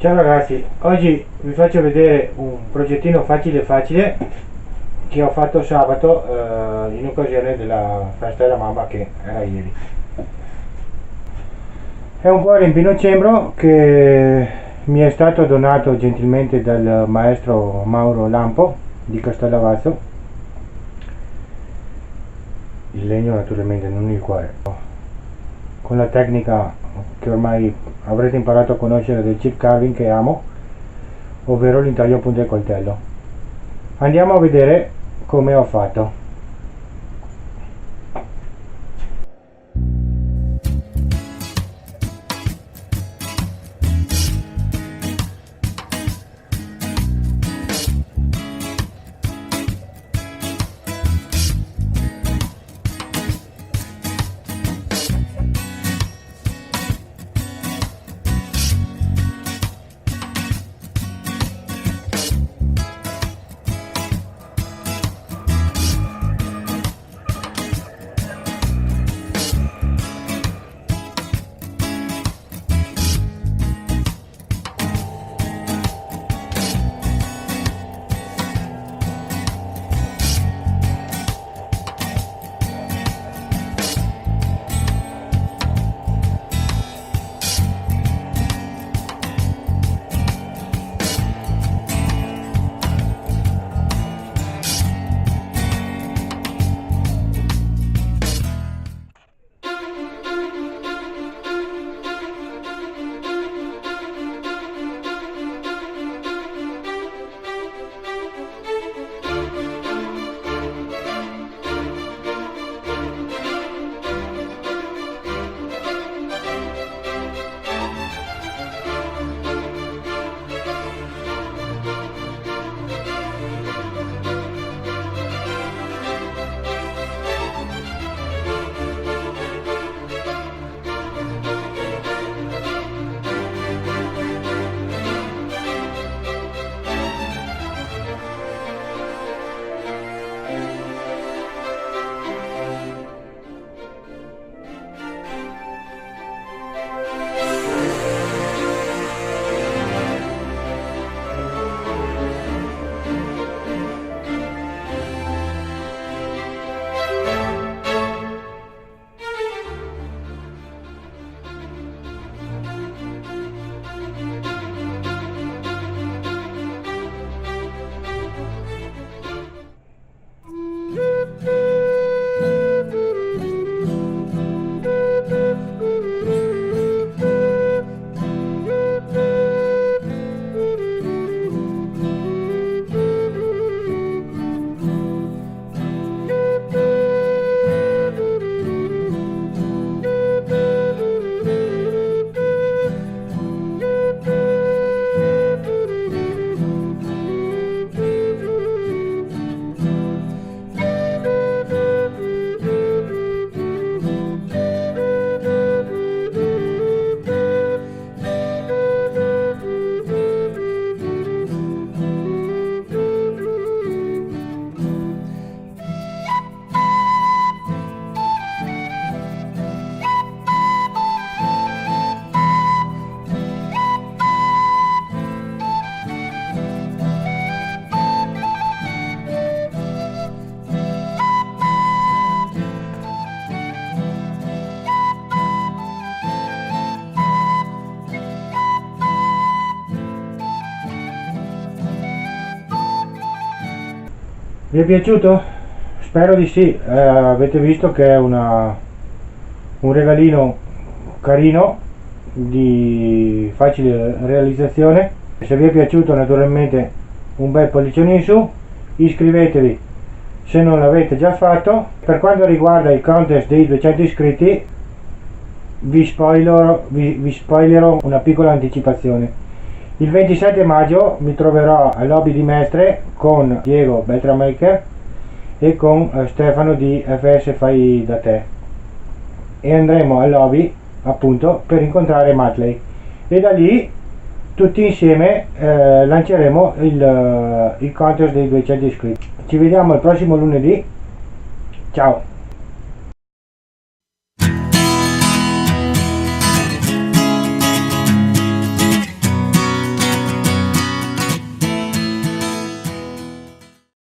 Ciao ragazzi, oggi vi faccio vedere un progettino facile che ho fatto sabato in occasione della festa della mamma che era ieri. È un cuore in pinocembro che mi è stato donato gentilmente dal maestro Mauro Lampo di Castellavazzo. Il legno naturalmente, non il cuore, con la tecnica che ormai avrete imparato a conoscere del chip carving che amo, ovvero l'intaglio a punta e coltello. Andiamo a vedere come ho fatto. Vi è piaciuto? Spero di sì. Avete visto che è un regalino carino, di facile realizzazione. Se vi è piaciuto, naturalmente un bel pollicione in su, iscrivetevi se non l'avete già fatto. Per quanto riguarda il contest dei 200 iscritti, vi spoilerò una piccola anticipazione. Il 27 maggio mi troverò al Lobby di Mestre con Diego Beltramaker e con Stefano di FS Fai da Te, e andremo al Lobby appunto per incontrare Matley, e da lì tutti insieme lanceremo il contest dei 200 iscritti. Ci vediamo il prossimo lunedì. Ciao.